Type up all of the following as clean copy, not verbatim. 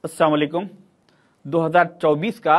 अस्सलाम वालेकुम। 2024 का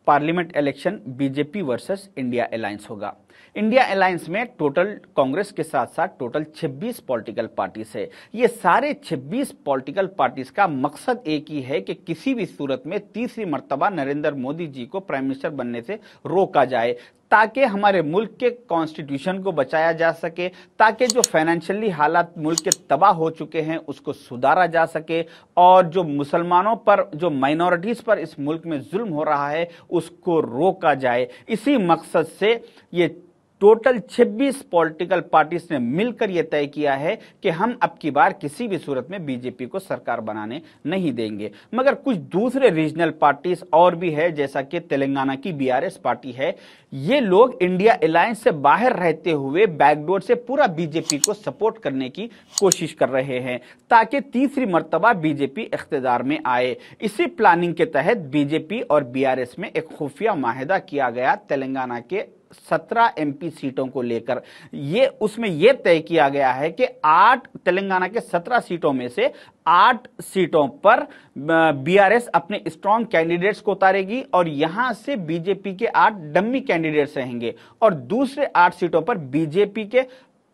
parliament election BJP versus India alliance होगा। इंडिया अलायंस में टोटल कांग्रेस के साथ साथ टोटल 26 पॉलिटिकल पार्टीज है। ये सारे 26 पॉलिटिकल पार्टीज का मकसद एक ही है कि किसी भी सूरत में तीसरी मर्तबा नरेंद्र मोदी जी को प्राइम मिनिस्टर बनने से रोका जाए, ताकि हमारे मुल्क के कॉन्स्टिट्यूशन को बचाया जा सके, ताकि जो फाइनेंशियली हालात मुल्क के तबाह हो चुके हैं उसको सुधारा जा सके, और जो मुसलमानों पर, जो माइनॉरिटीज पर इस मुल्क में जुल्म हो रहा है उसको रोका जाए। इसी मकसद से ये टोटल 26 पॉलिटिकल पार्टीज ने मिलकर यह तय किया है कि हम अब की बार किसी भी सूरत में बीजेपी को सरकार बनाने नहीं देंगे। मगर कुछ दूसरे रीजनल पार्टीज और भी है, जैसा कि तेलंगाना की बीआरएस पार्टी है। ये लोग इंडिया अलायंस से बाहर रहते हुए बैकडोर से पूरा बीजेपी को सपोर्ट करने की कोशिश कर रहे हैं, ताकि तीसरी मर्तबा बीजेपी इख्तिदार में आए। इसी प्लानिंग के तहत बीजेपी और बीआरएस में एक खुफिया माहिदा किया गया तेलंगाना के 17 एमपी सीटों को लेकर। ये उसमें यह तय किया गया है कि 8 तेलंगाना के 17 सीटों में से 8 सीटों पर बीआरएस अपने स्ट्रॉन्ग कैंडिडेट्स को उतारेगी, और यहां से बीजेपी के 8 डम्मी कैंडिडेट्स रहेंगे, और दूसरे 8 सीटों पर बीजेपी के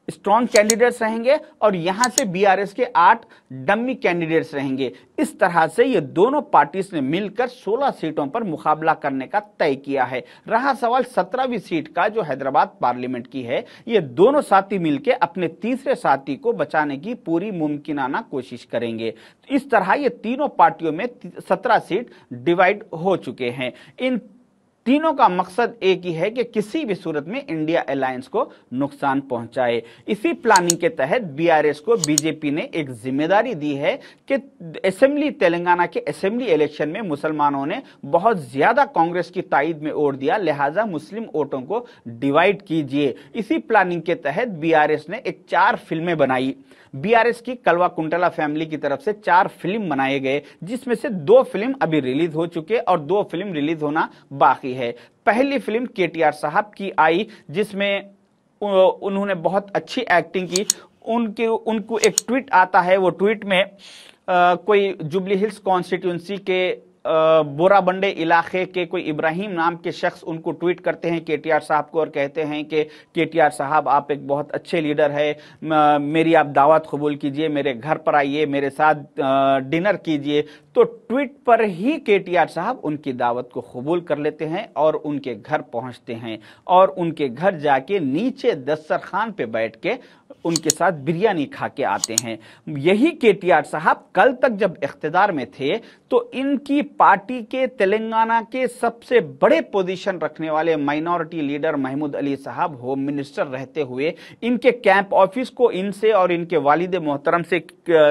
स्ट्रॉन्ग कैंडिडेट्स रहेंगे, और यहां से बीआरएस के 8 डम्मी कैंडिडेट्स रहेंगे। इस तरह से ये दोनों पार्टीज ने मिलकर 16 सीटों पर मुकाबला करने का तय किया है। रहा सवाल 17वीं सीट का, जो हैदराबाद पार्लियामेंट की है। ये दोनों साथी मिलकर अपने तीसरे साथी को बचाने की पूरी मुमकिनाना कोशिश करेंगे। इस तरह ये तीनों पार्टियों में 17 सीट डिवाइड हो चुके हैं। इन तीनों का मकसद एक ही है कि किसी भी सूरत में इंडिया अलायंस को नुकसान पहुंचाए। इसी प्लानिंग के तहत बीआरएस को बीजेपी ने एक जिम्मेदारी दी है कि असेंबली, तेलंगाना के असेंबली इलेक्शन में मुसलमानों ने बहुत ज्यादा कांग्रेस की ताईद में वोट दिया, लिहाजा मुस्लिम वोटों को डिवाइड कीजिए। इसी प्लानिंग के तहत बीआरएस ने एक 4 फिल्में बनाई। बीआरएस की कलवा कुंटला फैमिली की तरफ से 4 फिल्म बनाए गए, जिसमें से 2 फिल्म अभी रिलीज हो चुके और 2 फिल्म रिलीज होना बाकी है। पहली फिल्म केटीआर साहब की आई, जिसमें उन्होंने बहुत अच्छी एक्टिंग की। उनको एक ट्वीट आता है, वो ट्वीट में कोई जुबली हिल्स कॉन्स्टिट्यूंसी के बोराबंडे इलाके के कोई इब्राहिम नाम के शख्स उनको ट्वीट करते हैं केटीआर साहब को, और कहते हैं कि केटीआर साहब, आप एक बहुत अच्छे लीडर है, मेरी आप दावत कबूल कीजिए, मेरे घर पर आइए, मेरे साथ डिनर कीजिए। तो ट्वीट पर ही केटीआर साहब उनकी दावत को कबूल कर लेते हैं और उनके घर पहुंचते हैं, और उनके घर जाके नीचे दस्तरखान पे बैठ के उनके साथ बिरयानी खा के आते हैं। यही केटीआर साहब कल तक जब इख्तिदार में थे तो इनकी पार्टी के तेलंगाना के सबसे बड़े पोजीशन रखने वाले माइनॉरिटी लीडर महमूद अली साहब होम मिनिस्टर रहते हुए इनके कैंप ऑफिस को इनसे और इनके वालिद मोहतरम से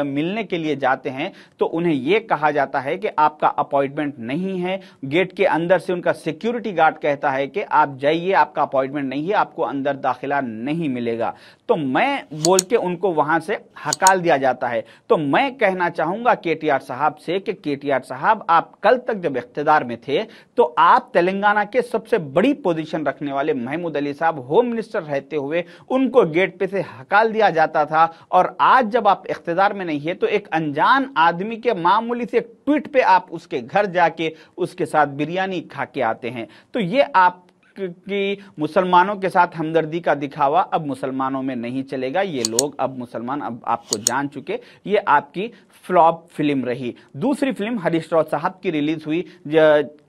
मिलने के लिए जाते हैं, तो उन्हें यह कहा जाता है कि आपका अपॉइंटमेंट नहीं है। गेट के अंदर से उनका सिक्योरिटी गार्ड कहता है कि आप जाइए, आपका अपॉइंटमेंट नहीं है, आपको अंदर दाखिला नहीं मिलेगा। तो मैं बोल के उनको वहां से हकाल दिया जाता है। तो मैं कहना चाहूंगा केटीआर साहब से कि केटीआर साहब, आप कल तक जब इख्तिदार में थे तो आप तेलंगाना के सबसे बड़ी पोजीशन रखने वाले महमूद अली साहब होम मिनिस्टर रहते हुए उनको गेट पे से हकाल दिया जाता था, और आज जब आप इख्तिदार में नहीं है तो एक अनजान आदमी के मामूली से ट्वीट पे आप उसके घर जाके उसके साथ बिरयानी खा के आते हैं। तो ये आप कि मुसलमानों के साथ हमदर्दी का दिखावा अब मुसलमानों में नहीं चलेगा। ये लोग अब मुसलमान अब आपको जान चुके, ये आपकी फ्लॉप फिल्म रही। दूसरी फिल्म हरीश राव साहब की रिलीज हुई।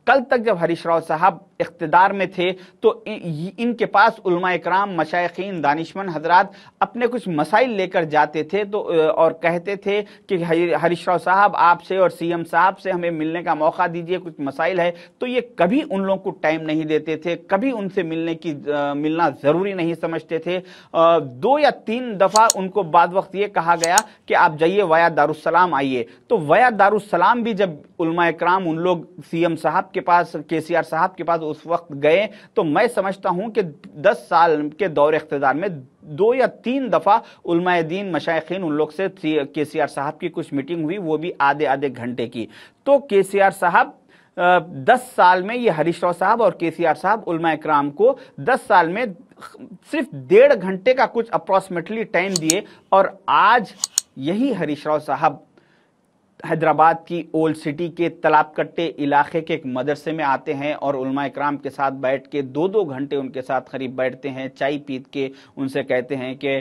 कल तक जब हरीश राव साहब इख्तिदार में थे तो इनके पास उलमा इकराम, मशाइखीन, दानिशमंद हजरात अपने कुछ मसाइल लेकर जाते थे तो और कहते थे कि हरीश राव साहब, आपसे और सीएम साहब से हमें मिलने का मौका दीजिए, कुछ मसाइल है। तो ये कभी उन लोगों को टाइम नहीं देते थे, कभी उनसे मिलना जरूरी नहीं समझते थे। 2 या 3 दफा उनको बाद वक्त ये कहा गया कि आप जाइए वया दारुस्सलाम आइए। तो वया दारुस्सलाम भी जब उलमा इकराम उन लोग सीएम साहब के पास, केसीआर साहब के पास उस वक्त गए, तो मैं समझता हूं कि 10 साल के दौर इख्तिदार में 2 या 3 दफा उलमाए दीन, मशाइखीन उन लोग से केसीआर साहब की कुछ मीटिंग हुई, वो भी आधे घंटे की। तो केसीआर साहब 10 साल में, ये हरीश राव साहब और केसीआर साहब उलमा इकराम को 10 साल में सिर्फ 1.5 घंटे का कुछ अप्रोक्सीमेटली टाइम दिए, और आज यही हरीश राव साहब हैदराबाद की ओल्ड सिटी के तालाब कट्टे इलाके के एक मदरसे में आते हैं और उलमा इकराम के साथ बैठ के 2-2 घंटे उनके साथ करीब बैठते हैं, चाय पीत के उनसे कहते हैं कि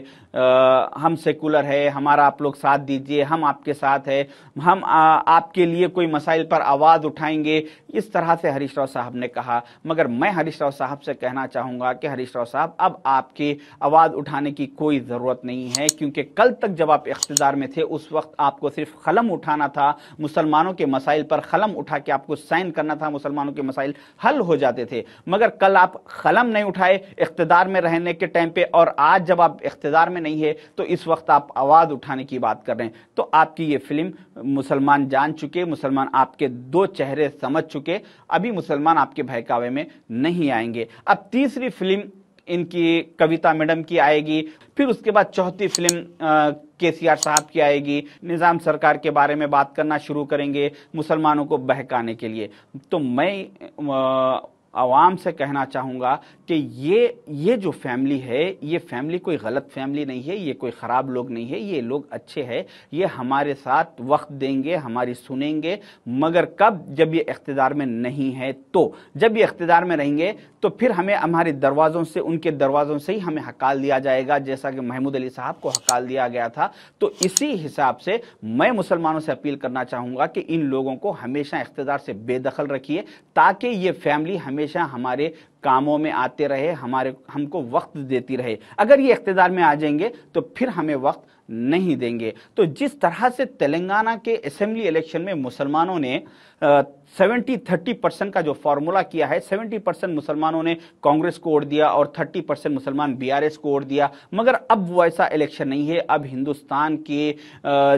हम सेकुलर है, हमारा आप लोग साथ दीजिए, हम आपके साथ है, हम आपके लिए कोई मसाइल पर आवाज़ उठाएंगे। इस तरह से हरीश राव साहब ने कहा। मगर मैं हरीश राव साहब से कहना चाहूँगा कि हरीश राव साहब, अब आपकी आवाज़ उठाने की कोई ज़रूरत नहीं है, क्योंकि कल तक जब आप इख्तिदार में थे उस वक्त आपको सिर्फ कलम उठाना था, मुसलमानों के मसाइल पर कलम उठा के आपको साइन करना था, मुसलमानों के मसाइल हल हो जाते थे। मगर कल आप कलम नहीं उठाए इख्तिदार में रहने के टाइम पे, और आज जब आप इख्तिदार में नहीं है तो इस वक्त आप आवाज़ उठाने की बात कर रहे हैं। तो आपकी ये फिल्म मुसलमान जान चुके, मुसलमान आपके दो चेहरे समझ चुके, अभी मुसलमान आपके बहकावे में नहीं आएंगे। अब तीसरी फिल्म इनकी कविता मैडम की आएगी, फिर उसके बाद चौथी फिल्म केसीआर साहब की आएगी, निज़ाम सरकार के बारे में बात करना शुरू करेंगे मुसलमानों को बहकाने के लिए। तो मैं आवाम से कहना चाहूँगा कि ये जो फैमिली है, ये फैमिली कोई गलत फैमिली नहीं है, ये कोई ख़राब लोग नहीं है, ये लोग अच्छे हैं, ये हमारे साथ वक्त देंगे, हमारी सुनेंगे। मगर कब? जब ये इख्तिदार में नहीं है। तो जब ये इख्तिदार में रहेंगे तो फिर हमें हमारे दरवाज़ों से, उनके दरवाज़ों से ही हमें हकाल दिया जाएगा, जैसा कि महमूद अली साहब को हकाल दिया गया था। तो इसी हिसाब से मैं मुसलमानों से अपील करना चाहूँगा कि इन लोगों को हमेशा इख्तिदार से बेदखल रखिए, ताकि ये फैमिली हमेशा हमारे कामों में आते रहे, हमको वक्त देती रहे। अगर ये इख्तिदार में आ जाएंगे तो फिर हमें वक्त नहीं देंगे। तो जिस तरह से तेलंगाना के असेंबली इलेक्शन में मुसलमानों ने 70-30% का जो फॉर्मूला किया है, 70% मुसलमानों ने कांग्रेस को वोट दिया और 30% मुसलमान बीआरएस को वोट दिया। मगर अब वो ऐसा इलेक्शन नहीं है। अब हिंदुस्तान के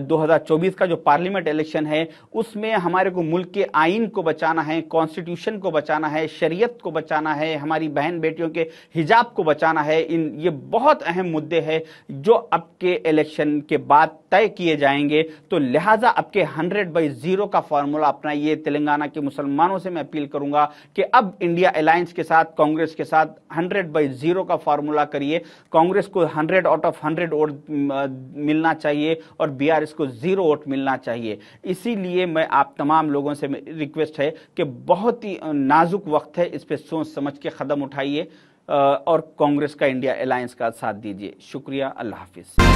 2024 का जो पार्लियामेंट इलेक्शन है, उसमें हमारे को मुल्क के आइन को बचाना है, कॉन्स्टिट्यूशन को बचाना है, शरीयत को बचाना है, हमारी बहन बेटियों के हिजाब को बचाना है। ये बहुत अहम मुद्दे हैं जो अब के इलेक्शन के बाद तय किए जाएंगे। तो लिहाजा अब के 100/0 का फॉर्मूला अपनाइए। तेलंगाना के मुसलमानों से मैं अपील करूंगा कि अब इंडिया अलायंस के साथ, कांग्रेस के साथ 100/0 का फॉर्मूला करिए। कांग्रेस को 100 आउट ऑफ 100 वोट मिलना चाहिए और बीआरएस को 0 वोट मिलना चाहिए। इसीलिए मैं आप तमाम लोगों से रिक्वेस्ट है कि बहुत ही नाजुक वक्त है, इस पर सोच समझ के कदम उठाइए और कांग्रेस का, इंडिया अलायंस का साथ दीजिए। शुक्रिया, अल्लाह हाफिज।